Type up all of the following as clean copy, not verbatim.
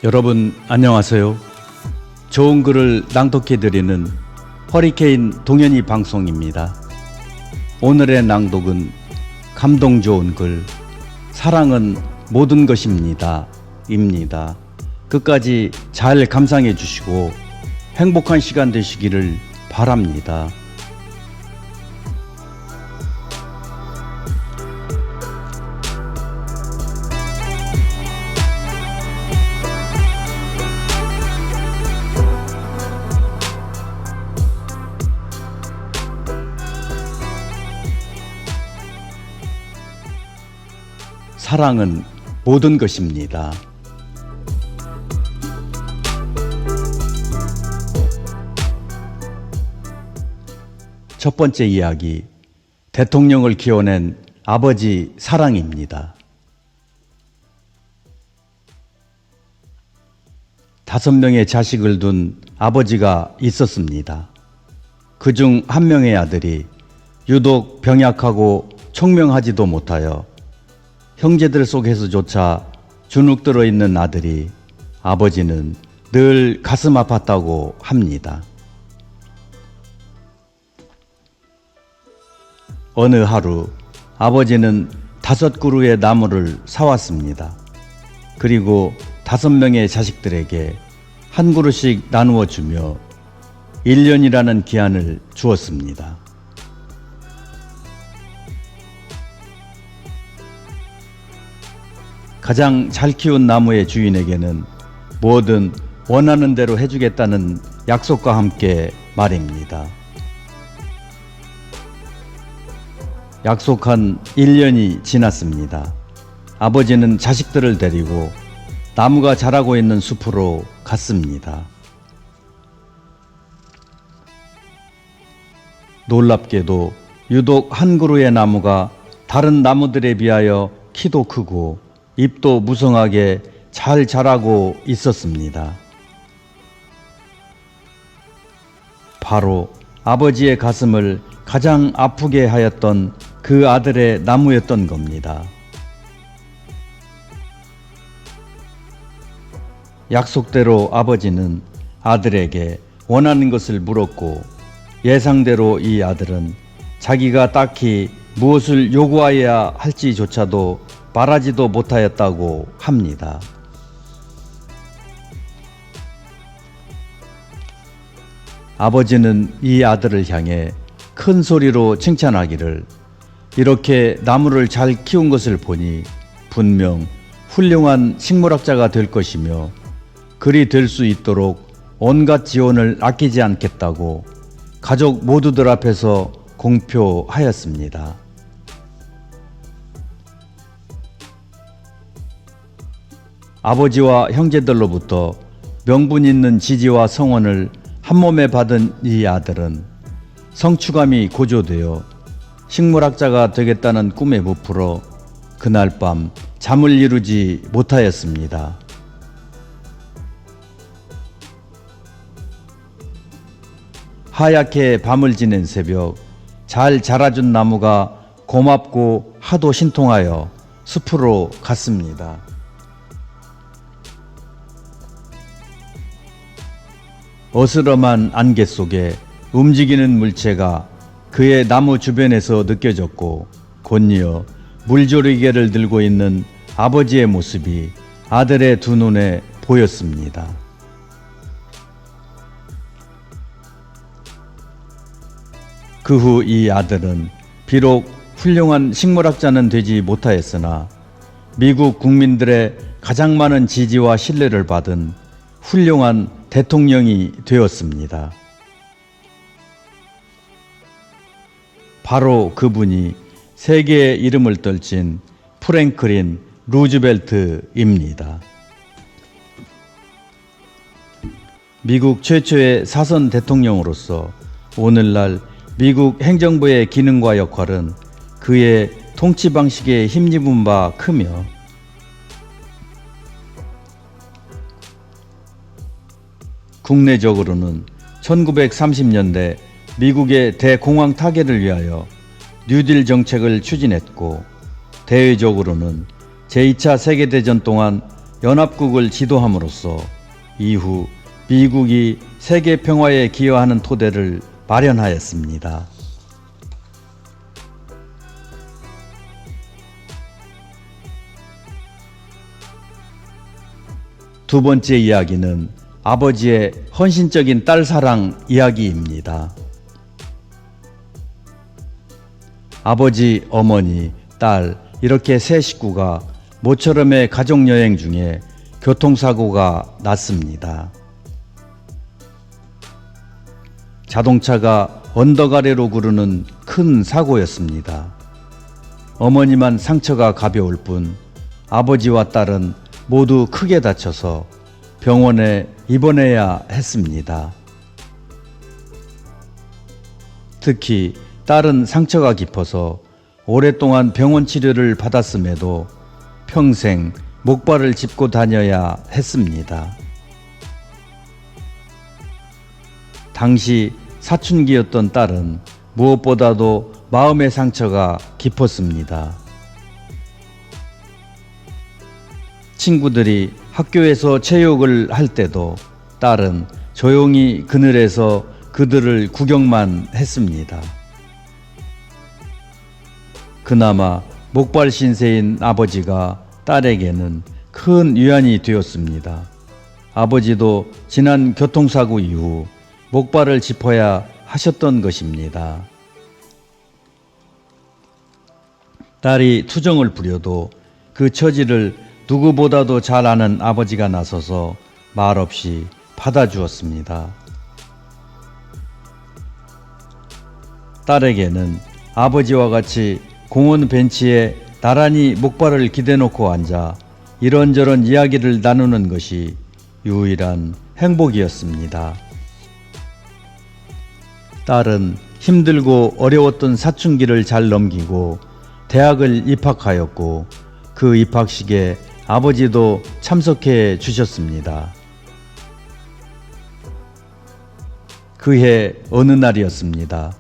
여러분 안녕하세요. 좋은 글을 낭독해드리는 허리케인 동현이 방송입니다. 오늘의 낭독은 감동 좋은 글 사랑은 모든 것입니다 입니다. 끝까지 잘 감상해 주시고 행복한 시간 되시기를 바랍니다. 사랑은 모든 것입니다. 첫 번째 이야기, 대통령을 키워낸 아버지 사랑입니다. 5명의 자식을 둔 아버지가 있었습니다. 그중 한 명의 아들이 유독 병약하고 총명하지도 못하여 형제들 속에서조차 주눅들어 있는 아들이 아버지는 늘 가슴 아팠다고 합니다. 어느 하루 아버지는 5그루의 나무를 사왔습니다. 그리고 5명의 자식들에게 한 그루씩 나누어 주며 1년이라는 기한을 주었습니다. 가장 잘 키운 나무의 주인에게는 뭐든 원하는 대로 해주겠다는 약속과 함께 말입니다. 약속한 1년이 지났습니다. 아버지는 자식들을 데리고 나무가 자라고 있는 숲으로 갔습니다. 놀랍게도 유독 한 그루의 나무가 다른 나무들에 비하여 키도 크고 잎도 무성하게 잘 자라고 있었습니다. 바로 아버지의 가슴을 가장 아프게 하였던 그 아들의 나무였던 겁니다. 약속대로 아버지는 아들에게 원하는 것을 물었고 예상대로 이 아들은 자기가 딱히 무엇을 요구하여야 할지조차도 말하지도 못하였다고 합니다. 아버지는 이 아들을 향해 큰 소리로 칭찬하기를 이렇게 나무를 잘 키운 것을 보니 분명 훌륭한 식물학자가 될 것이며 그리 될 수 있도록 온갖 지원을 아끼지 않겠다고 가족 모두들 앞에서 공표하였습니다. 아버지와 형제들로부터 명분 있는 지지와 성원을 한몸에 받은 이 아들은 성취감이 고조되어 식물학자가 되겠다는 꿈에 부풀어 그날 밤 잠을 이루지 못하였습니다. 하얗게 밤을 지낸 새벽, 잘 자라준 나무가 고맙고 하도 신통하여 숲으로 갔습니다. 어스름한 안개 속에 움직이는 물체가 그의 나무 주변에서 느껴졌고 곧이어 물조리개를 들고 있는 아버지의 모습이 아들의 두 눈에 보였습니다. 그 후 이 아들은 비록 훌륭한 식물학자는 되지 못하였으나 미국 국민들의 가장 많은 지지와 신뢰를 받은 훌륭한 대통령이 되었습니다. 바로 그분이 세계의 이름을 떨친 프랭클린 루즈벨트입니다. 미국 최초의 사선 대통령으로서 오늘날 미국 행정부의 기능과 역할은 그의 통치 방식에 힘입은 바 크며 국내적으로는 1930년대 미국의 대공황 타개를 위하여 뉴딜 정책을 추진했고 대외적으로는 제2차 세계대전 동안 연합국을 지도함으로써 이후 미국이 세계 평화에 기여하는 토대를 마련하였습니다. 두 번째 이야기는 아버지의 헌신적인 딸 사랑 이야기입니다. 아버지, 어머니, 딸 이렇게 세 식구가 모처럼의 가족여행 중에 교통사고가 났습니다. 자동차가 언덕 아래로 구르는 큰 사고였습니다. 어머니만 상처가 가벼울 뿐 아버지와 딸은 모두 크게 다쳐서 병원에 입원해야 했습니다. 특히 딸은 상처가 깊어서 오랫동안 병원 치료를 받았음에도 평생 목발을 짚고 다녀야 했습니다. 당시 사춘기였던 딸은 무엇보다도 마음의 상처가 깊었습니다. 친구들이 학교에서 체육을 할 때도 딸은 조용히 그늘에서 그들을 구경만 했습니다. 그나마 목발 신세인 아버지가 딸에게는 큰 위안이 되었습니다. 아버지도 지난 교통사고 이후 목발을 짚어야 하셨던 것입니다. 딸이 투정을 부려도 그 처지를 누구보다도 잘 아는 아버지가 나서서 말없이 받아주었습니다. 딸에게는 아버지와 같이 공원 벤치에 나란히 목발을 기대놓고 앉아 이런저런 이야기를 나누는 것이 유일한 행복이었습니다. 딸은 힘들고 어려웠던 사춘기를 잘 넘기고 대학을 입학하였고 그 입학식에 아버지도 참석해 주셨습니다. 그해 어느 날이었습니다.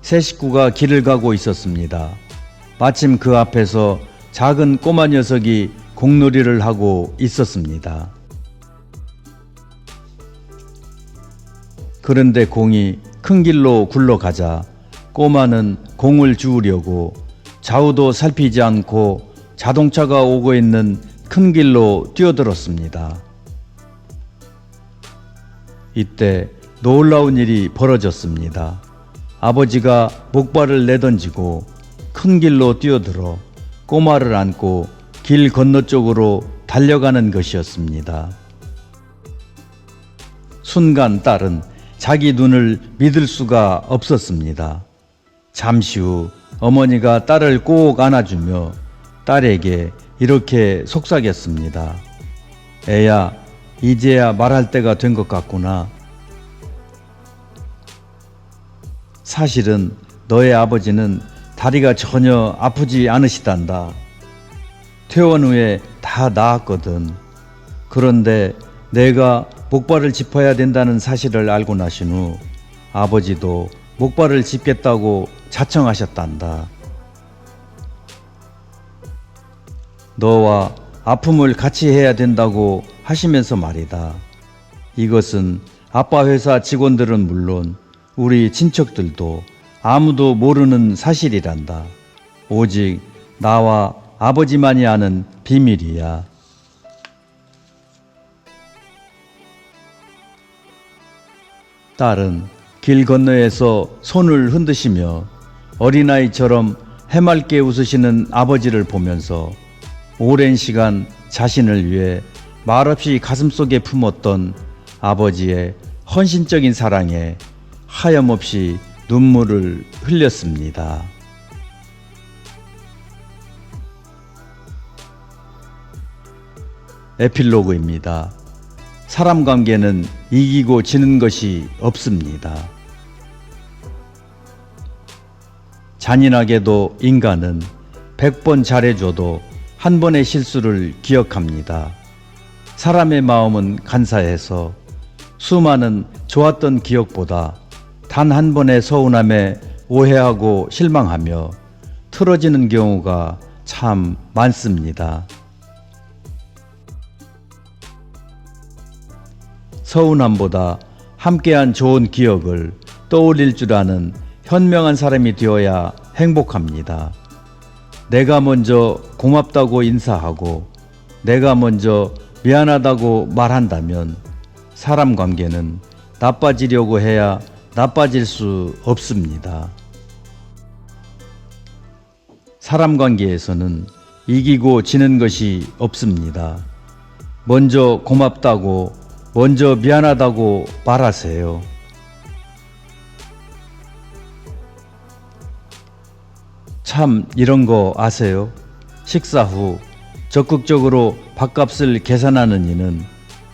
세 식구가 길을 가고 있었습니다. 마침 그 앞에서 작은 꼬마 녀석이 공놀이를 하고 있었습니다. 그런데 공이 큰 길로 굴러가자 꼬마는 공을 주우려고 좌우도 살피지 않고 자동차가 오고 있는 큰 길로 뛰어들었습니다. 이때 놀라운 일이 벌어졌습니다. 아버지가 목발을 내던지고 큰 길로 뛰어들어 꼬마를 안고 길 건너쪽으로 달려가는 것이었습니다. 순간 딸은 자기 눈을 믿을 수가 없었습니다. 잠시 후 어머니가 딸을 꼭 안아주며 딸에게 이렇게 속삭였습니다. 애야, 이제야 말할 때가 된 것 같구나. 사실은 너의 아버지는 다리가 전혀 아프지 않으시단다. 퇴원 후에 다 나았거든. 그런데 내가 목발을 짚어야 된다는 사실을 알고 나신 후 아버지도 목발을 짚겠다고 자청하셨단다. 너와 아픔을 같이 해야 된다고 하시면서 말이다. 이것은 아빠 회사 직원들은 물론 우리 친척들도 아무도 모르는 사실이란다. 오직 나와 아버지만이 아는 비밀이야. 딸은 길 건너에서 손을 흔드시며 어린아이처럼 해맑게 웃으시는 아버지를 보면서 오랜 시간 자신을 위해 말없이 가슴속에 품었던 아버지의 헌신적인 사랑에 하염없이 눈물을 흘렸습니다. 에필로그입니다. 사람 관계는 이기고 지는 것이 없습니다. 잔인하게도 인간은 100번 잘해줘도 한 번의 실수를 기억합니다. 사람의 마음은 간사해서 수많은 좋았던 기억보다 단 한 번의 서운함에 오해하고 실망하며 틀어지는 경우가 참 많습니다. 서운함보다 함께한 좋은 기억을 떠올릴 줄 아는 현명한 사람이 되어야 행복합니다. 내가 먼저 고맙다고 인사하고 내가 먼저 미안하다고 말한다면 사람 관계는 나빠지려고 해야 나빠질 수 없습니다. 사람 관계에서는 이기고 지는 것이 없습니다. 먼저 고맙다고, 먼저 미안하다고 말하세요. 참 이런 거 아세요? 식사 후 적극적으로 밥값을 계산하는 이는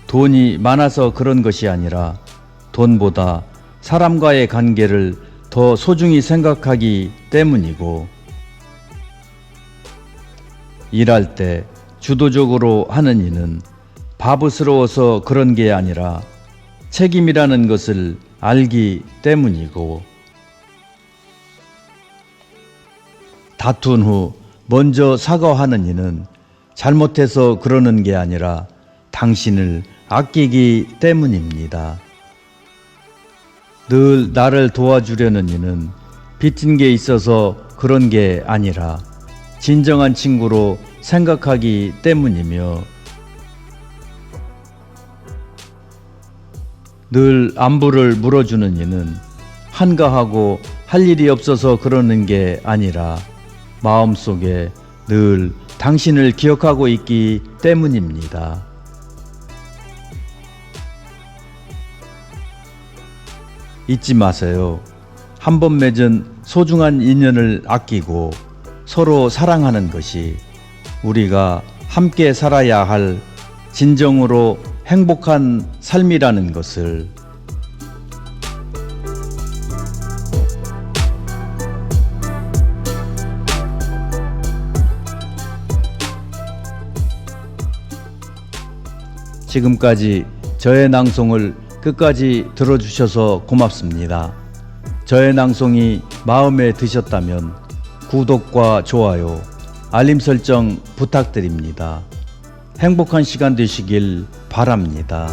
돈이 많아서 그런 것이 아니라 돈보다 사람과의 관계를 더 소중히 생각하기 때문이고, 일할 때 주도적으로 하는 이는 바보스러워서 그런 게 아니라 책임이라는 것을 알기 때문이고, 다툰 후 먼저 사과하는 이는 잘못해서 그러는 게 아니라 당신을 아끼기 때문입니다. 늘 나를 도와주려는 이는 빚진 게 있어서 그런 게 아니라 진정한 친구로 생각하기 때문이며, 늘 안부를 물어주는 이는 한가하고 할 일이 없어서 그러는 게 아니라 마음속에 늘 당신을 기억하고 있기 때문입니다. 잊지 마세요. 한 번 맺은 소중한 인연을 아끼고 서로 사랑하는 것이 우리가 함께 살아야 할 진정으로 행복한 삶이라는 것을. 지금까지 저의 낭송을 끝까지 들어주셔서 고맙습니다. 저의 낭송이 마음에 드셨다면 구독과 좋아요, 알림 설정 부탁드립니다. 행복한 시간 되시길 바랍니다.